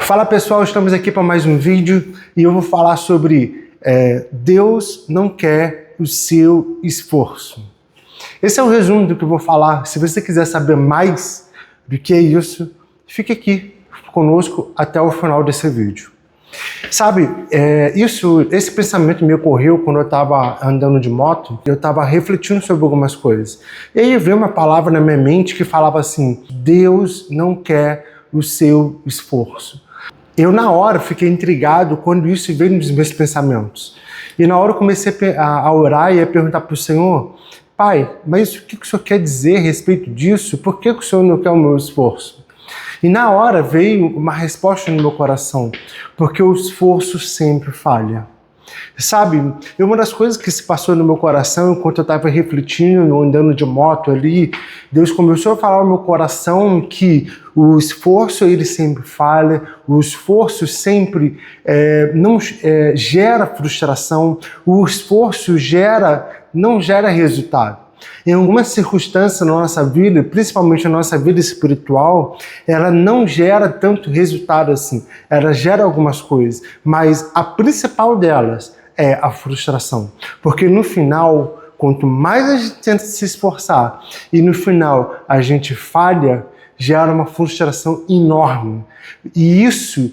Fala pessoal, estamos aqui para mais um vídeo e eu vou falar sobre Deus não quer o seu esforço. Esse é o resumo do que eu vou falar. Se você quiser saber mais do que é isso, fique aqui conosco até o final desse vídeo. Sabe, esse pensamento me ocorreu quando eu estava andando de moto, eu estava refletindo sobre algumas coisas. E aí veio uma palavra na minha mente que falava assim: Deus não quer o seu esforço. Eu na hora fiquei intrigado quando isso veio nos meus pensamentos. E na hora eu comecei a orar e a perguntar para o Senhor: Pai, mas o que o Senhor quer dizer a respeito disso? Por que o Senhor não quer o meu esforço? E na hora veio uma resposta no meu coração: porque o esforço sempre falha. Sabe, uma das coisas que se passou no meu coração enquanto eu estava refletindo, andando de moto ali, Deus começou a falar no meu coração que o esforço ele sempre falha, o esforço sempre não gera frustração, o esforço não gera resultado. Em algumas circunstâncias na nossa vida, principalmente na nossa vida espiritual, ela não gera tanto resultado assim. Ela gera algumas coisas, mas a principal delas é a frustração. Porque no final, quanto mais a gente tenta se esforçar e no final a gente falha, gera uma frustração enorme. E isso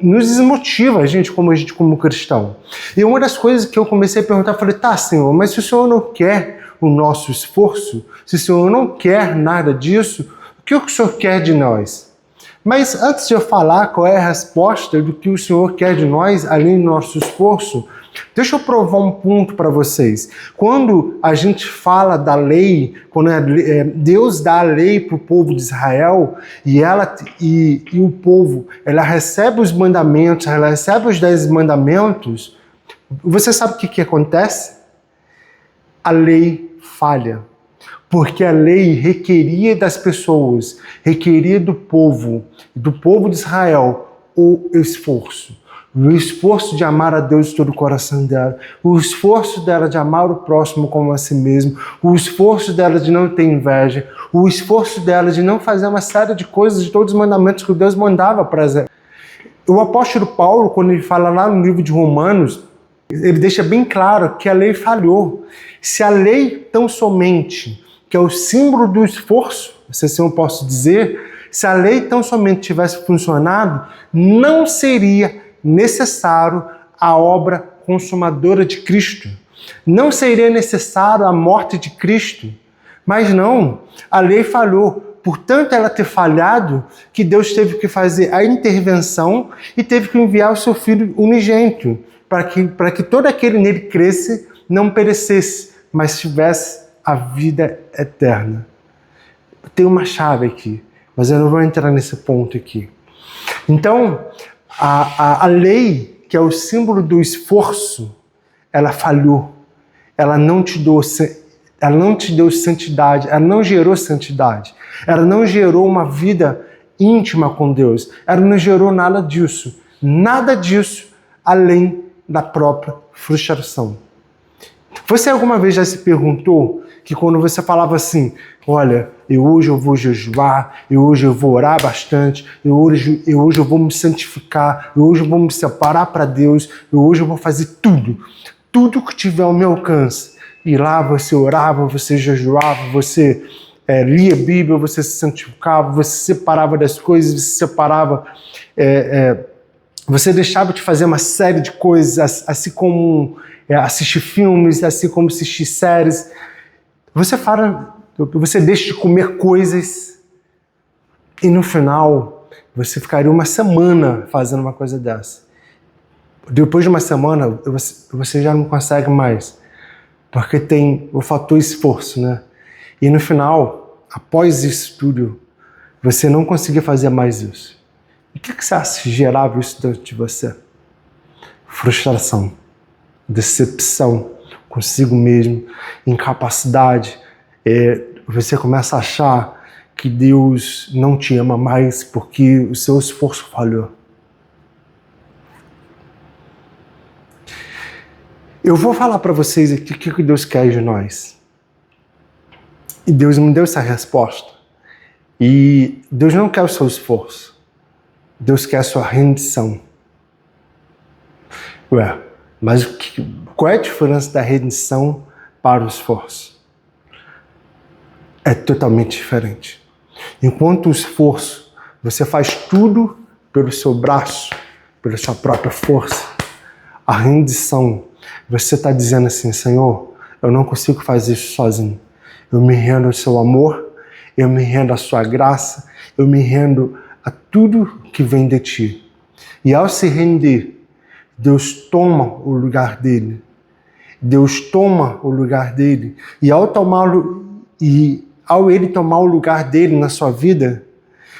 nos desmotiva a gente como cristão. E uma das coisas que eu comecei a perguntar, eu falei: tá, Senhor, mas se o Senhor não quer o nosso esforço, se o Senhor não quer nada disso, o que o Senhor quer de nós? Mas antes de eu falar qual é a resposta do que o Senhor quer de nós, além do nosso esforço, deixa eu provar um ponto para vocês. Quando a gente fala da lei, quando Deus dá a lei para o povo de Israel e o povo ela recebe os mandamentos, ela recebe os 10 mandamentos, você sabe o que acontece? A lei falha, porque a lei requeria das pessoas, requeria do povo de Israel, o esforço de amar a Deus de todo o coração dela, o esforço dela de amar o próximo como a si mesmo, o esforço dela de não ter inveja, o esforço dela de não fazer uma série de coisas, de todos os mandamentos que Deus mandava para ela. O apóstolo Paulo, quando ele fala lá no livro de Romanos, ele deixa bem claro que a lei falhou. Se a lei tão somente, que é o símbolo do esforço, se assim eu posso dizer, se a lei tão somente tivesse funcionado, não seria necessário a obra consumadora de Cristo. Não seria necessário a morte de Cristo. Mas não, a lei falhou. Portanto, ela ter falhado, que Deus teve que fazer a intervenção e teve que enviar o seu Filho unigênito, para que todo aquele nele cresce, não perecesse, mas tivesse a vida eterna. Tem uma chave aqui, mas eu não vou entrar nesse ponto aqui. Então, a lei, que é o símbolo do esforço, ela falhou. Ela não te deu santidade, ela não gerou santidade. Ela não gerou uma vida íntima com Deus. Ela não gerou nada disso. Nada disso além da própria frustração. Você alguma vez já se perguntou que quando você falava assim: olha, hoje eu vou jejuar, hoje eu vou orar bastante, hoje eu vou me santificar, hoje eu vou me separar para Deus, hoje eu vou fazer tudo que tiver ao meu alcance. E lá você orava, você jejuava, você lia a Bíblia, você se santificava, você se separava das coisas, você se separava... Você deixava de fazer uma série de coisas, assim como assistir filmes, assim como assistir séries. Você deixa de comer coisas e no final você ficaria uma semana fazendo uma coisa dessa. Depois de uma semana você já não consegue mais, porque tem o fator esforço, né? E no final, após isso tudo, você não conseguia fazer mais isso. O que você acha que gerava isso dentro de você? Frustração, decepção consigo mesmo, incapacidade. Você começa a achar que Deus não te ama mais porque o seu esforço falhou. Eu vou falar para vocês aqui o que Deus quer de nós. E Deus me deu essa resposta. E Deus não quer o seu esforço. Deus quer a sua rendição. Ué, mas qual é a diferença da rendição para o esforço? É totalmente diferente. Enquanto o esforço, você faz tudo pelo seu braço, pela sua própria força. A rendição, você está dizendo assim, Senhor, eu não consigo fazer isso sozinho. Eu me rendo ao seu amor, eu me rendo à sua graça, eu me rendo a tudo que vem de ti. E ao se render, Deus toma o lugar dele. Deus toma o lugar dele. E ao ele tomar o lugar dele na sua vida,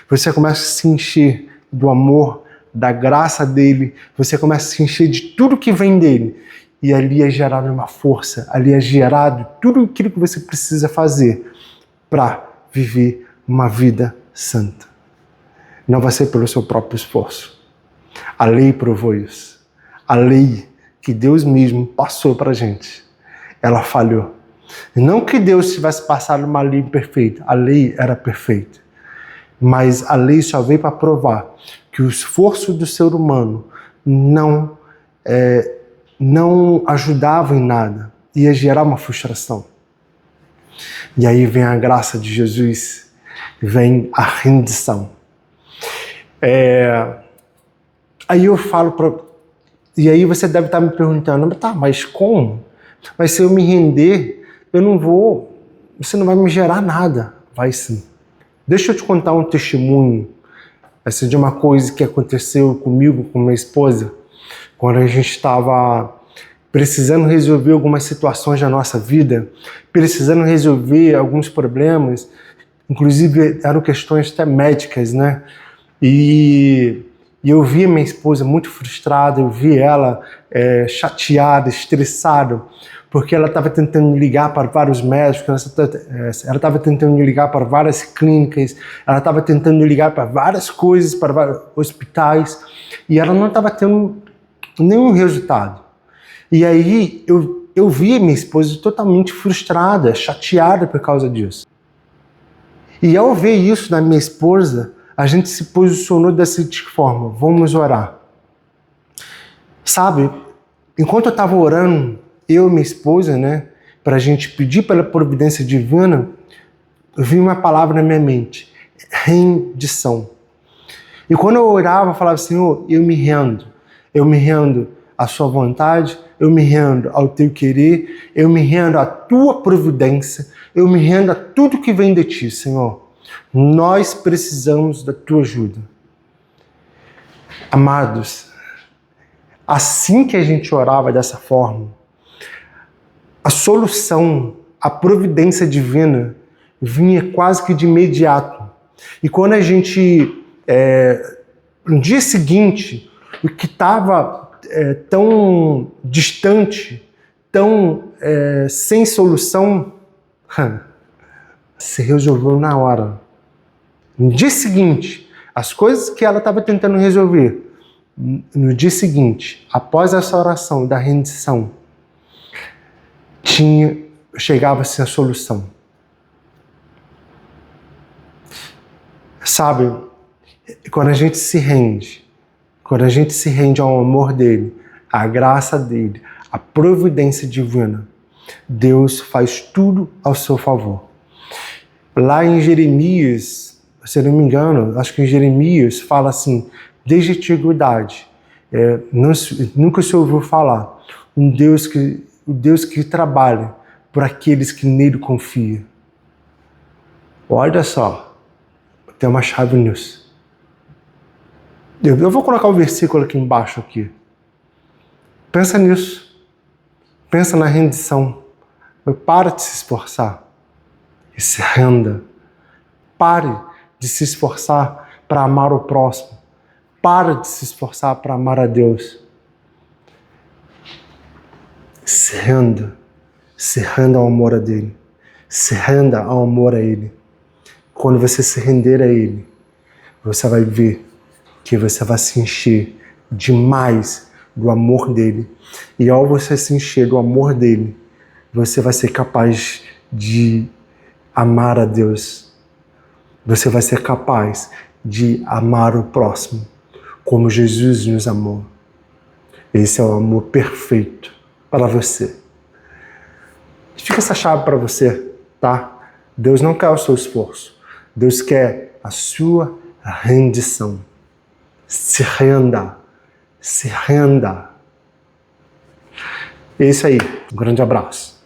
você começa a se encher do amor, da graça dele, você começa a se encher de tudo que vem dele. E ali é gerado uma força, ali é gerado tudo aquilo que você precisa fazer para viver uma vida santa. Não vai ser pelo seu próprio esforço. A lei provou isso. A lei que Deus mesmo passou para a gente, ela falhou. Não que Deus tivesse passado uma lei perfeita, a lei era perfeita. Mas a lei só veio para provar que o esforço do ser humano não ajudava em nada, ia gerar uma frustração. E aí vem a graça de Jesus, vem a rendição. Aí eu falo e aí você deve estar me perguntando, tá, mas como? Mas se eu me render, você não vai me gerar nada. Vai sim. Deixa eu te contar um testemunho, de uma coisa que aconteceu comigo, com minha esposa, quando a gente estava precisando resolver algumas situações da nossa vida, precisando resolver alguns problemas, inclusive eram questões até médicas, né? E eu vi a minha esposa muito frustrada, eu vi ela chateada, estressada, porque ela estava tentando ligar para vários médicos, ela estava tentando ligar para várias clínicas, ela estava tentando ligar para várias coisas, para vários hospitais, e ela não estava tendo nenhum resultado. E aí eu vi a minha esposa totalmente frustrada, chateada por causa disso. E ao ver isso na minha esposa, a gente se posicionou da seguinte forma: vamos orar. Sabe, enquanto eu estava orando, eu e minha esposa, né, para a gente pedir pela providência divina, eu vi uma palavra na minha mente: rendição. E quando eu orava, eu falava: Senhor, eu me rendo à sua vontade, eu me rendo ao teu querer, eu me rendo à tua providência, eu me rendo a tudo que vem de ti, Senhor. Nós precisamos da tua ajuda. Amados, assim que a gente orava dessa forma, a solução, a providência divina vinha quase que de imediato. E quando a gente, no dia seguinte, o que estava tão distante, tão sem solução, se resolveu na hora. No dia seguinte, as coisas que ela estava tentando resolver, no dia seguinte, após essa oração da rendição, chegava-se a solução. Sabe, quando a gente se rende ao amor dele, à graça dele, à providência divina, Deus faz tudo ao seu favor. Lá em Jeremias, se não me engano, acho que em Jeremias fala assim: desde a antiguidade, nunca se ouviu falar, o Deus que trabalha por aqueles que nele confiam. Olha só, tem uma chave nisso. Eu vou colocar o versículo aqui embaixo aqui. Pensa nisso. Pensa na rendição. Para de se esforçar e se renda. Pare de se esforçar para amar o próximo. Pare de se esforçar para amar a Deus. Se renda ao amor dele. Se renda ao amor a ele. Quando você se render a ele, você vai ver que você vai se encher demais do amor dele. E ao você se encher do amor dele, você vai ser capaz de amar a Deus. Você vai ser capaz de amar o próximo. como Jesus nos amou. Esse é o amor perfeito para você. Fica essa chave para você, tá? Deus não quer o seu esforço. Deus quer a sua rendição. Se renda. Se renda. É isso aí. Um grande abraço.